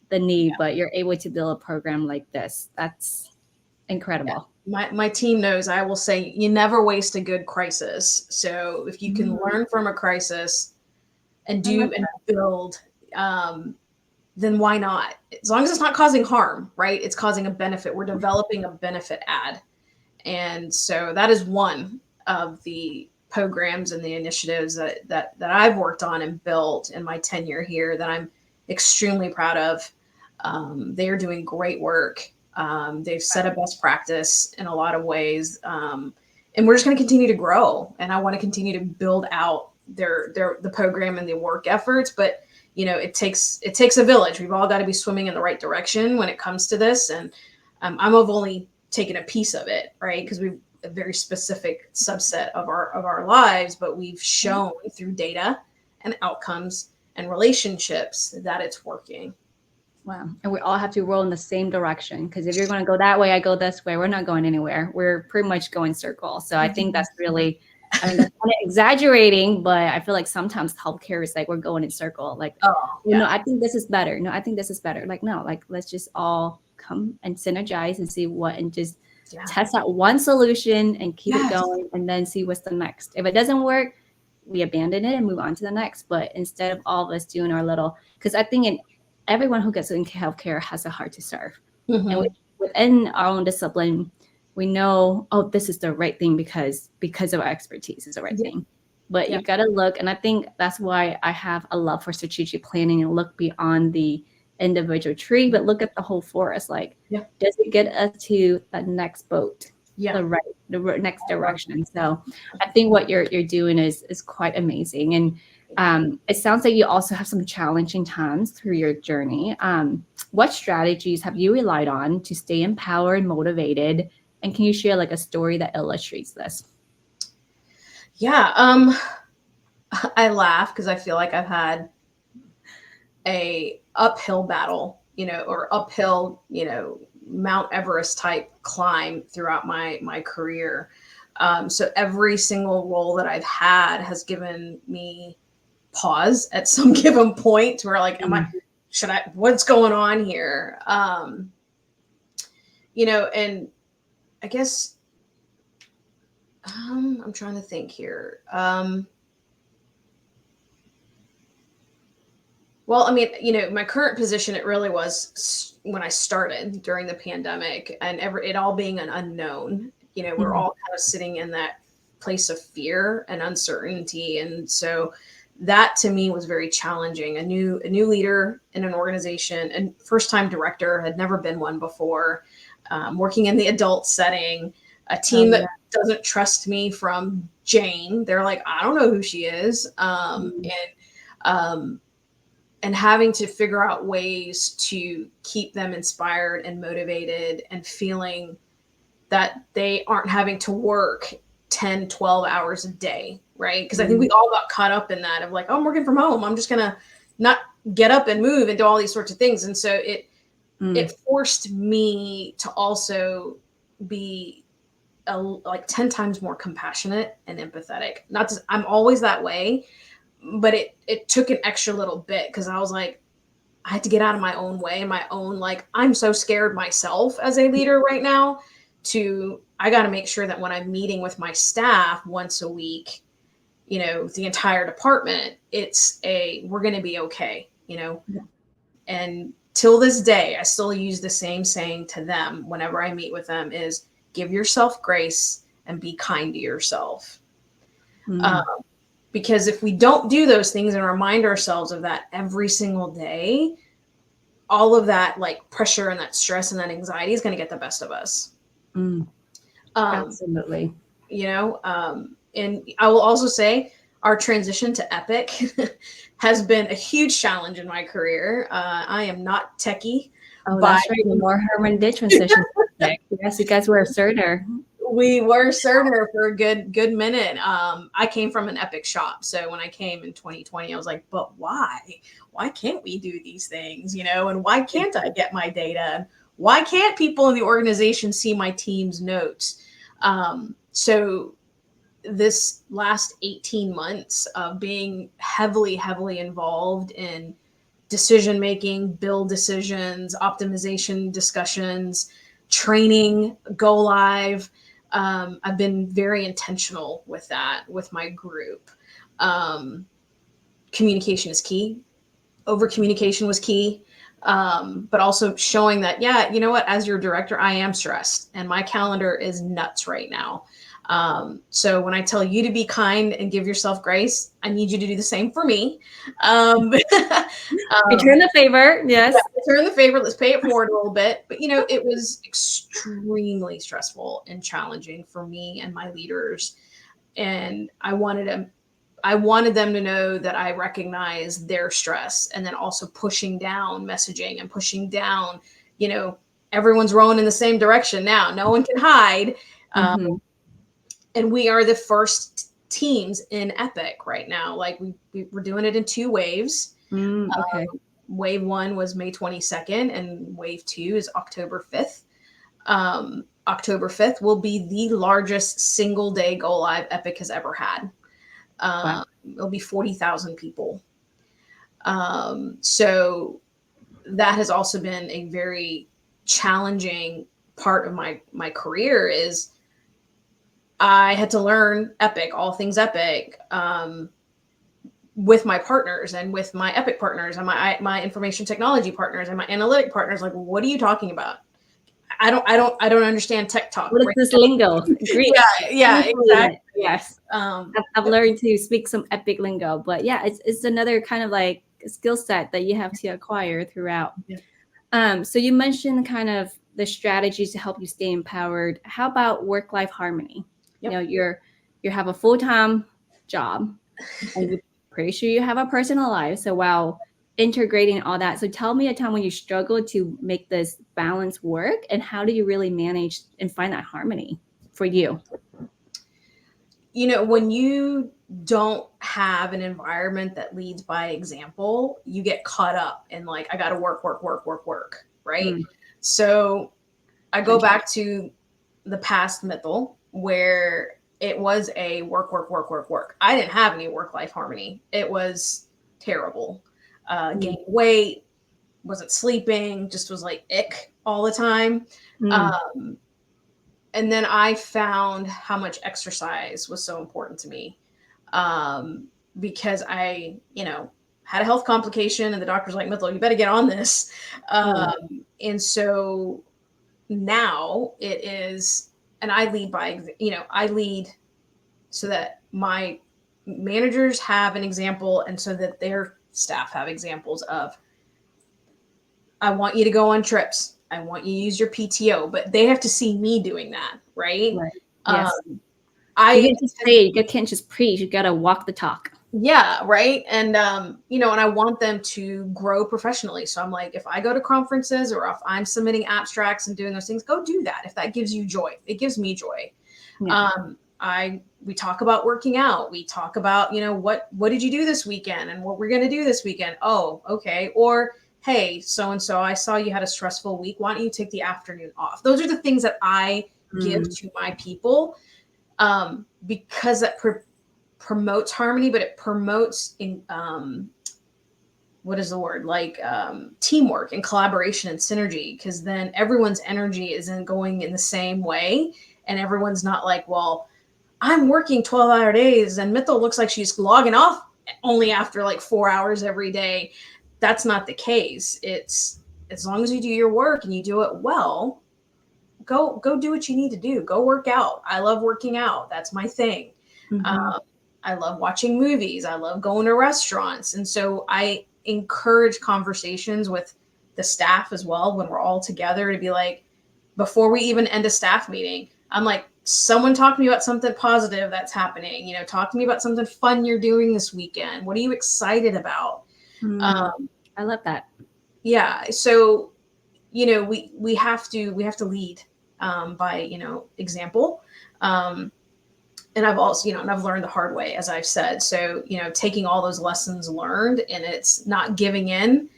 the need, but you're able to build a program like this. That's incredible. My team knows I will say you never waste a good crisis. So if you can learn from a crisis and build, then why not? As long as it's not causing harm, right? It's causing a benefit. We're developing a benefit add. And so that is one of the programs and the initiatives that I've worked on and built in my tenure here that I'm extremely proud of. They are doing great work. They've set a best practice in a lot of ways. And we're just going to continue to grow. And I want to continue to build out the program and the work efforts. But, it takes a village. We've all got to be swimming in the right direction when it comes to this. And I'm only taken a piece of it, right? Because we've a very specific subset of our lives, but we've shown through data and outcomes and relationships that it's working. Wow. And we all have to roll in the same direction, because if you're going to go that way, I go this way, we're not going anywhere. We're pretty much going circle. So I think that's really, that's kind of exaggerating, but I feel like sometimes healthcare is like we're going in circle. Like, no, I think this is better. No, I think this is better. Like, no, like let's just all come and synergize and see what, and just test out one solution and keep it going, and then see what's the next. If it doesn't work, we abandon it and move on to the next. But instead of all of us doing our little, because I think everyone who gets into healthcare has a heart to serve. And within our own discipline, we know, this is the right thing because of our expertise is the right thing. But you got to look, and I think that's why I have a love for strategic planning and look beyond the individual tree, but look at the whole forest. Like, does it get us to the next boat? The next direction. So I think what you're doing is quite amazing. And it sounds like you also have some challenging times through your journey. What strategies have you relied on to stay empowered and motivated? And can you share like a story that illustrates this? I laugh because I feel like I've had a uphill battle, or uphill, Mount Everest type climb throughout my career. So every single role that I've had has given me pause at some given point where like, what's going on here? And I guess, I'm trying to think here. Well, I mean, my current position, it really was when I started during the pandemic and it all being an unknown, we're all kind of sitting in that place of fear and uncertainty. And so that to me was very challenging. A new leader in an organization and first time director, had never been one before, working in the adult setting, a team that doesn't trust me from Jane. They're like, I don't know who she is. And having to figure out ways to keep them inspired and motivated and feeling that they aren't having to work 10, 12 hours a day, right? Because I think we all got caught up in that of like, I'm working from home. I'm just going to not get up and move and do all these sorts of things. And so it forced me to also be like 10 times more compassionate and empathetic. Not to, I'm always that way, but it took an extra little bit because I was like, I had to get out of my own way and my own, like, I'm so scared myself as a leader right now I got to make sure that when I'm meeting with my staff once a week, the entire department, we're going to be okay, Yeah. and till this day, I still use the same saying to them whenever I meet with them is give yourself grace and be kind to yourself. Mm. Because if we don't do those things and remind ourselves of that every single day, all of that like pressure and that stress and that anxiety is going to get the best of us. Mm. Um, Absolutely. and I will also say our transition to Epic has been a huge challenge in my career. I am not techie. Oh, But that's right. The more Herman did transition. Yes, you guys were a Cerner. we were Cerner for a good minute. I came from an Epic shop. So when I came in 2020, I was like, but why? Why can't we do these things? And why can't I get my data? Why can't people in the organization see my team's notes? So this last 18 months of being heavily involved in decision making, build decisions, optimization discussions, training, go live. I've been very intentional with that with my group. Communication is key. Over communication was key. But also showing that, yeah, you know what, as your director, I am stressed and my calendar is nuts right now. So when I tell you to be kind and give yourself grace, I need you to do the same for me. Return the favor. Yes. Yeah, return the favor. Let's pay it forward a little bit. But, it was extremely stressful and challenging for me and my leaders. And I wanted them to know that I recognize their stress, and then also pushing down messaging and pushing down, everyone's rowing in the same direction now. No one can hide. Mm-hmm. And we are the first teams in Epic right now. Like we're doing it in 2 waves. Okay. Wave 1 was May 22nd and wave 2 is October 5th. October 5th will be the largest single day go live Epic has ever had. Wow. It'll be 40,000 people. So that has also been a very challenging part of my career is I had to learn Epic, all things Epic, with my partners and with my Epic partners and my information technology partners and my analytic partners. Like, what are you talking about? I don't understand tech talk. What is this lingo? Greek. Yeah, exactly. Yes. I've learned to speak some Epic lingo, but yeah, it's another kind of like skill set that you have to acquire throughout. Yeah. So you mentioned kind of the strategies to help you stay empowered. How about work-life harmony? Yep. You have a full-time job, and you're pretty sure you have a personal life. So while integrating all that, so tell me a time when you struggled to make this balance work, and how do you really manage and find that harmony for you? When you don't have an environment that leads by example, you get caught up in like, I got to work, right? So I go back to the past Mital where it was a work. I didn't have any work-life harmony. It was terrible. Gained weight, wasn't sleeping, just was like ick all the time. And then I found how much exercise was so important to me, because I, had a health complication and the doctor's like, Mital, you better get on this. And so now it is, and I lead by, I lead so that my managers have an example and so that their staff have examples of, I want you to go on trips. I want you to use your PTO, but they have to see me doing that, right? Yes. You can't just say it. You can't just preach. You got to walk the talk. Yeah, right. And and I want them to grow professionally. So I'm like, if I go to conferences or if I'm submitting abstracts and doing those things, go do that. If that gives you joy, it gives me joy. Yeah. We talk about working out. We talk about, what did you do this weekend and what we're going to do this weekend? Oh, okay. Or, hey, so-and-so, I saw you had a stressful week. Why don't you take the afternoon off? Those are the things that I give to my people, because that promotes harmony, but it promotes what is the word, like teamwork and collaboration and synergy, because then everyone's energy isn't going in the same way, and everyone's not like, well, I'm working 12-hour days and Mital looks like she's logging off only after like 4 hours every day. That's not the case. It's as long as you do your work and you do it well, go do what you need to do. Go work out. I love working out. That's my thing. Mhm. I love watching movies. I love going to restaurants. And so I encourage conversations with the staff as well when we're all together to be like, before we even end a staff meeting, I'm like, someone talk to me about something positive that's happening. Talk to me about something fun you're doing this weekend. What are you excited about? Mm, Um, I love that. yeah. So, we have to lead by, example. Um, and I've also, and I've learned the hard way, as I've said. So, taking all those lessons learned, and it's not giving in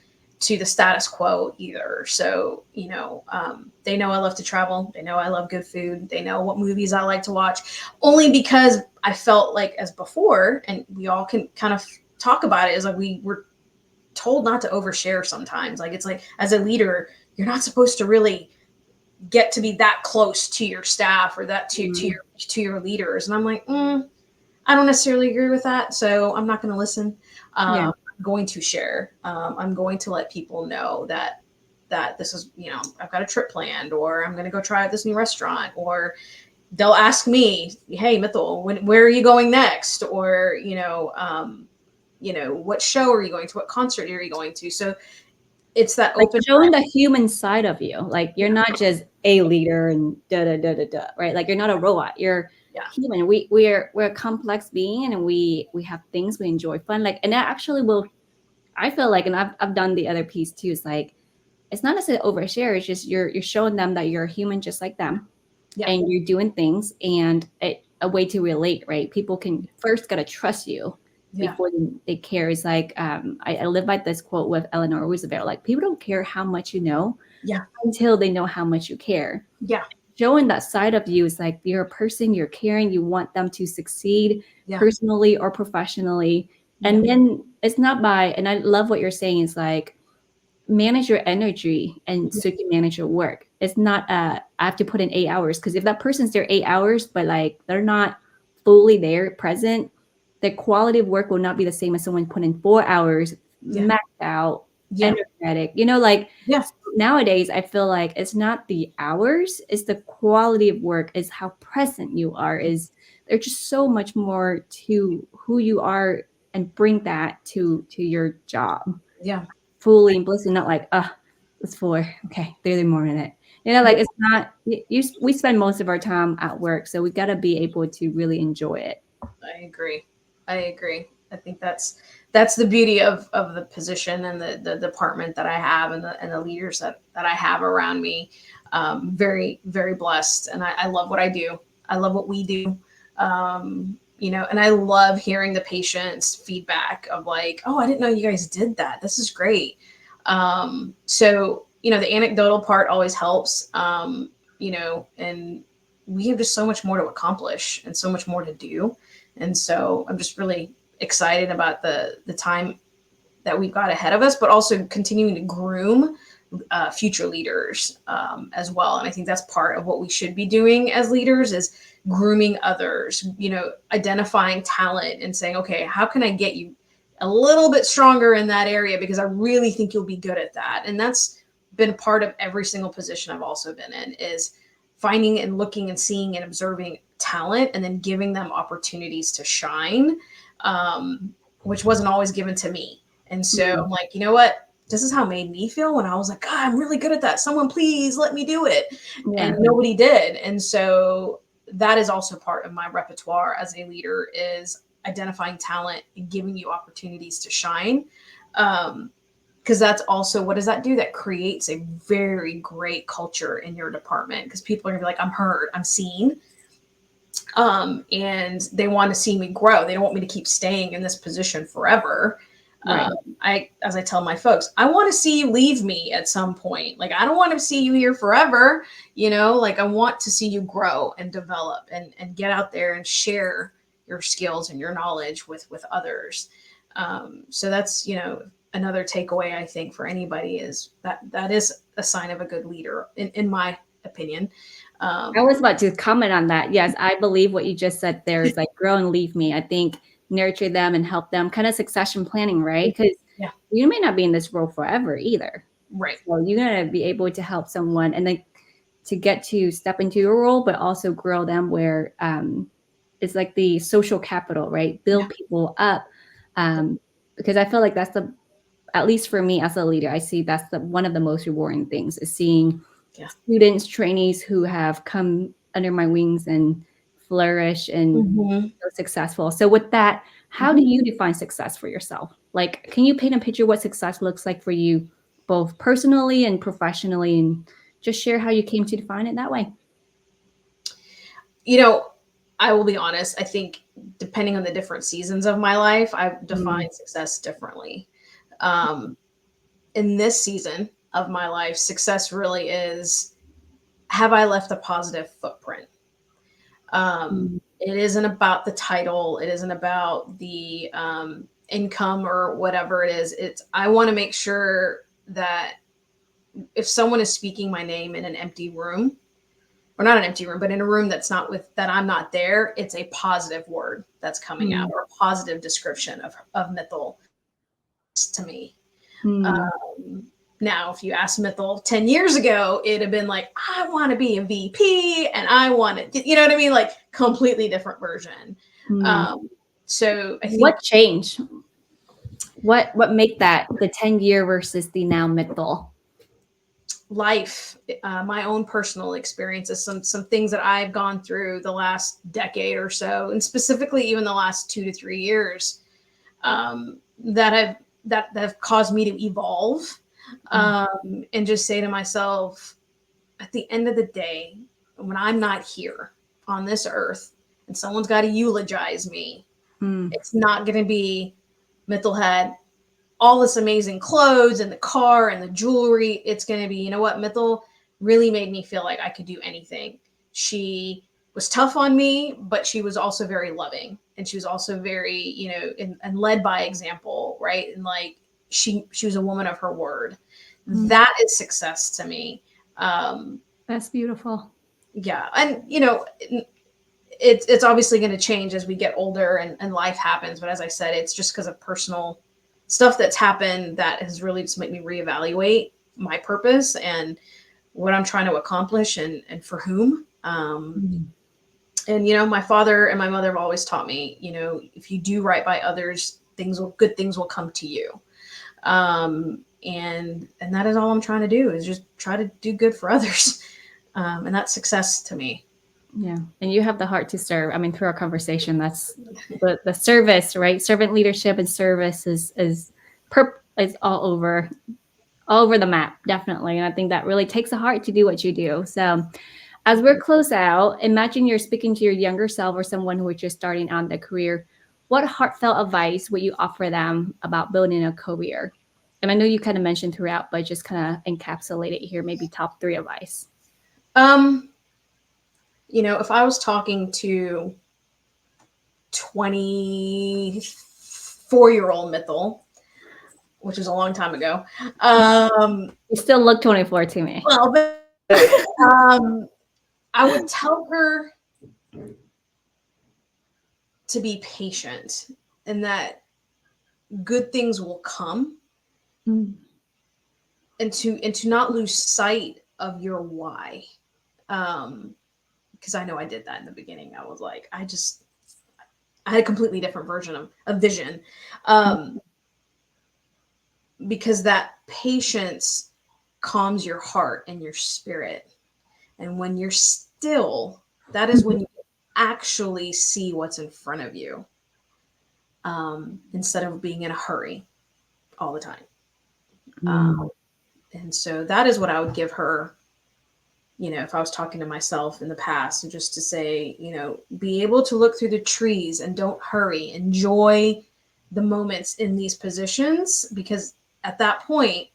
to the status quo either. So, they know I love to travel. They know I love good food. They know what movies I like to watch, only because I felt like, as before, and we all can kind of talk about it, is like we were told not to overshare sometimes. Like, it's like, as a leader, you're not supposed to really get to be that close to your staff or that Mm, to your leaders. And I'm like, I don't necessarily agree with that, so I'm not going to listen. yeah. I'm going to share. I'm going to let people know that this is, I've got a trip planned, or I'm going to go try out this new restaurant, or they'll ask me, hey, Mital, where are you going next? Or, what show are you going to? What concert are you going to? So it's that Like open. showing the human side of you. Like you're not just a leader and da da da da da, right? Like you're not a robot. You're Yeah. human. We're a complex being, and we have things we enjoy, fun. Like, and that actually will. I feel like, and I've done the other piece too. It's like it's not necessarily overshare. It's just you're showing them that you're a human just like them, Yeah. and you're doing things, and a way to relate, right? People can first gotta trust you Yeah. before they care. It's like I live by this quote with Eleanor Roosevelt, like people don't care how much you know Yeah. until they know how much you care. Yeah. Showing that side of you is like you're a person, you're caring, you want them to succeed Yeah. personally or professionally. Yeah. And then it's not by, and I love what you're saying, is like manage your energy and so you can manage your work. It's not I have to put in 8 hours, because if that person's there 8 hours but like they're not fully there present, the quality of work will not be the same as someone put in 4 hours, Yeah. maxed out, Yeah. energetic. Like Yeah. nowadays I feel like it's not the hours, it's the quality of work, is how present you are, is there's just so much more to who you are, and bring that to your job Yeah. fully and blissfully, not like, it's 4, okay, 30 more minute. Like it's not, we spend most of our time at work, so we got to be able to really enjoy it. I agree. I agree. I think that's the beauty of the position and the department that I have, and the leaders that I have around me. Very, very blessed. And I love what I do. I love what we do. And I love hearing the patients' feedback of like, oh, I didn't know you guys did that. This is great. So, the anecdotal part always helps, and we have just so much more to accomplish and so much more to do. And so I'm just really excited about the time that we've got ahead of us, but also continuing to groom future leaders as well. And I think that's part of what we should be doing as leaders, is grooming others, identifying talent and saying, okay, how can I get you a little bit stronger in that area? Because I really think you'll be good at that. And that's been part of every single position I've also been in, is finding and looking and seeing and observing talent and then giving them opportunities to shine, which wasn't always given to me. And so I'm like, you know what? This is how it made me feel when I was like, God, I'm really good at that. Someone please let me do it. Yeah. And nobody did. And so that is also part of my repertoire as a leader, is identifying talent and giving you opportunities to shine. Because that's also, what does that do? That creates a very great culture in your department, because people are gonna be like, I'm heard, I'm seen. And they want to see me grow. They don't want me to keep staying in this position forever. Right. As I tell my folks, I want to see you leave me at some point. Like, I don't want to see you here forever. Like, I want to see you grow and develop and get out there and share your skills and your knowledge with others. So that's, another takeaway I think for anybody is that is a sign of a good leader, in my opinion. I was about to comment on that. Yes, I believe what you just said there is like grow and leave me. I think nurture them and help them, kind of succession planning, right? Because Yeah. you may not be in this role forever either. Right. So you're going to be able to help someone and then to get to step into your role, but also grow them where it's like the social capital, right? Build people up. Because I feel like that's at least for me as a leader, I see that's one of the most rewarding things is seeing students, trainees who have come under my wings and flourish and so successful. So with that, how do you define success for yourself? Like, can you paint a picture what success looks like for you, both personally and professionally, and just share how you came to define it that way? I will be honest. I think depending on the different seasons of my life, I've defined success differently. In this season of my life, success really is, have I left a positive footprint? It isn't about the title. It isn't about the income or whatever it is. I want to make sure that if someone is speaking my name in an empty room, or not an empty room, but in a room that I'm not there, it's a positive word that's coming out, or a positive description of Mital to me. Now, if you asked Mital 10 years ago, it'd have been like, I want to be a VP and I want to, you know what I mean? Like completely different version. So I think what changed? What make that the 10-year versus the now Mital? Life, my own personal experiences, some things that I've gone through the last decade or so, and specifically even the last 2 to 3 years, that have caused me to evolve, and just say to myself, at the end of the day, when I'm not here on this earth and someone's got to eulogize me, it's not going to be Mital had all this amazing clothes and the car and the jewelry. It's going to be, you know what, Mital really made me feel like I could do anything. She was tough on me, but she was also very loving. And she was also very, and led by example, right? And like, she was a woman of her word. That is success to me. That's beautiful. Yeah. And, it's obviously going to change as we get older and life happens. But as I said, it's just because of personal stuff that's happened that has really just made me reevaluate my purpose and what I'm trying to accomplish and for whom. And, my father and my mother have always taught me, if you do right by others, good things will come to you. And that is all I'm trying to do, is just try to do good for others. And that's success to me. Yeah. And you have the heart to serve. I mean, through our conversation, that's the service, right? Servant leadership and service is all over the map, definitely. And I think that really takes a heart to do what you do. So as we're close out, imagine you're speaking to your younger self or someone who is just starting out their career. What heartfelt advice would you offer them about building a career? And I know you kind of mentioned throughout, but just kind of encapsulate it here, maybe top 3 advice. If I was talking to 24-year-old Mital, which is a long time ago, you still look 24 to me. Well, I would tell her to be patient and that good things will come, and to not lose sight of your why. Because I know I did that in the beginning. I was like, I had a completely different version of vision. Because that patience calms your heart and your spirit. And when you're still, that is when you actually see what's in front of you, instead of being in a hurry all the time. And so that is what I would give her, if I was talking to myself in the past, and just to say, be able to look through the trees and don't hurry. Enjoy the moments in these positions, because at that point,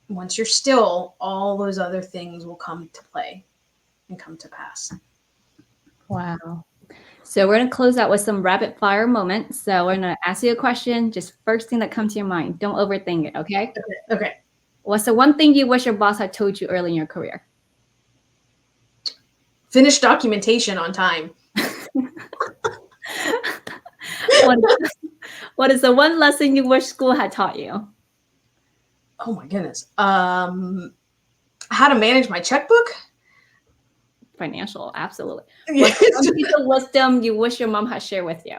once you're still, all those other things will come to play and come to pass. Wow. So we're going to close out with some rapid fire moments. So we're going to ask you a question, just first thing that comes to your mind. Don't overthink it, okay? Okay. What's the one thing you wish your boss had told you early in your career? Finish documentation on time. What is the one lesson you wish school had taught you? Oh my goodness. How to manage my checkbook? Financial, absolutely. Yes. What's one piece of wisdom you wish your mom had shared with you?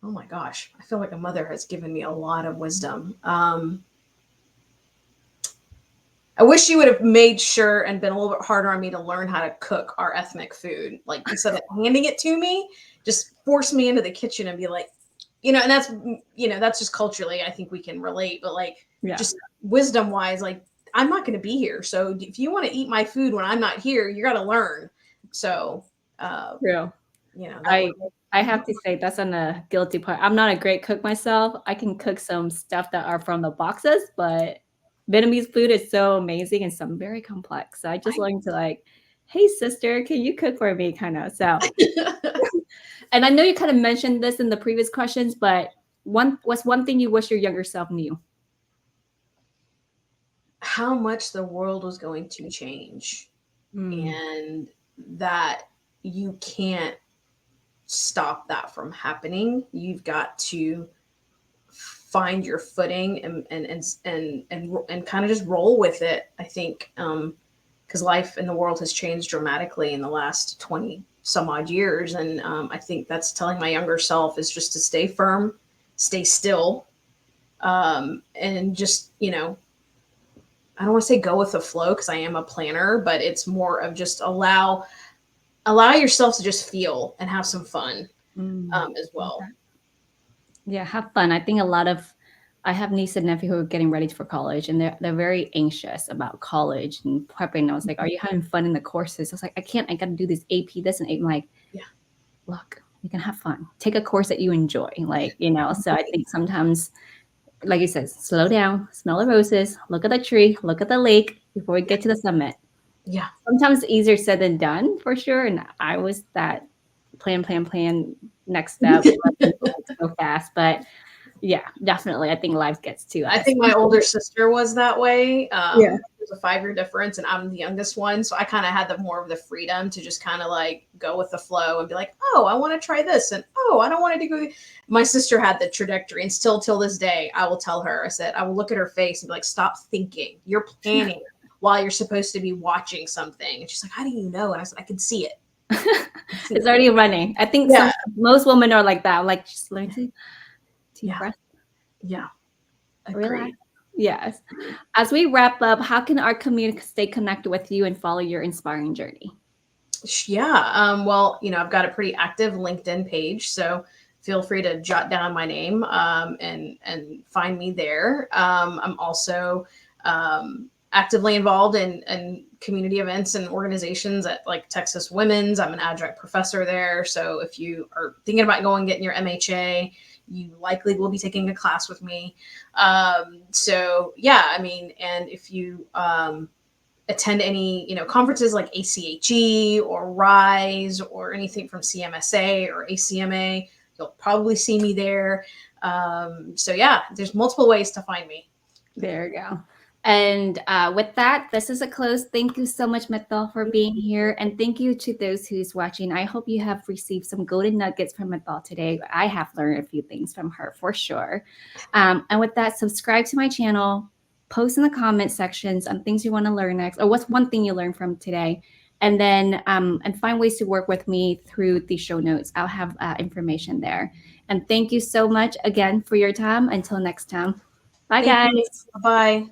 Oh my gosh. I feel like a mother has given me a lot of wisdom. I wish she would have made sure and been a little bit harder on me to learn how to cook our ethnic food. Like, instead of handing it to me, just force me into the kitchen and be like, and that's just culturally, I think we can relate, but like, just wisdom wise, like, I'm not going to be here. So if you want to eat my food when I'm not here, you got to learn. So, True. I have to say that's on the guilty part. I'm not a great cook myself. I can cook some stuff that are from the boxes, but Vietnamese food is so amazing and some very complex. So I just learned to like, hey sister, can you cook for me? Kind of. So, and I know you kind of mentioned this in the previous questions, but what's one thing you wish your younger self knew? How much the world was going to change, and that you can't stop that from happening. You've got to find your footing and kind of just roll with it. I think because life in the world has changed dramatically in the last 20 some odd years, and I think that's telling my younger self is just to stay firm, stay still, and just I don't want to say go with the flow because I am a planner, but it's more of just allow yourself to just feel and have some fun as well. Yeah, have fun. I think I have niece and nephew who are getting ready for college, and they're very anxious about college and prepping. I was like, "Are you having fun in the courses?" I was like, "I can't. I got to do this AP, this and AP." I'm like, yeah, look, you can have fun. Take a course that you enjoy, So I think sometimes, like you said, slow down, smell the roses, look at the tree, look at the lake before we get to the summit. Yeah. Sometimes easier said than done, for sure. And I was that plan, next step, so fast, but. Yeah, definitely. I think life gets to us. I think my older sister was that way. There's a 5-year difference, and I'm the youngest one, so I kind of had more of the freedom to just kind of like go with the flow and be like, "Oh, I want to try this," and "Oh, I don't want to go." My sister had the trajectory, and still till this day, I will tell her. I said, I will look at her face and be like, "Stop thinking. You're planning while you're supposed to be watching something." And she's like, "How do you know?" And I said, "I can see it. It's already running." I think most women are like that. Like, just learn to breath. Yeah. Relax. Yes. As we wrap up, how can our community stay connected with you and follow your inspiring journey? Yeah. Well, I've got a pretty active LinkedIn page, so feel free to jot down my name and find me there. I'm also actively involved in community events and organizations at like Texas Women's. I'm an adjunct professor there. So if you are thinking about getting your MHA, you likely will be taking a class with me. So yeah, I mean, and if you attend any, conferences like ACHE or RISE or anything from CMSA or ACMA, you'll probably see me there. So yeah, there's multiple ways to find me. There you go. And with that, this is a close. Thank you so much, Mital, for being here. And thank you to those who's watching. I hope you have received some golden nuggets from Mital today. I have learned a few things from her for sure. And with that, subscribe to my channel, post in the comment sections on things you want to learn next, or what's one thing you learned from today. And then and find ways to work with me through the show notes. I'll have information there. And thank you so much again for your time. Until next time. Bye, guys. Bye.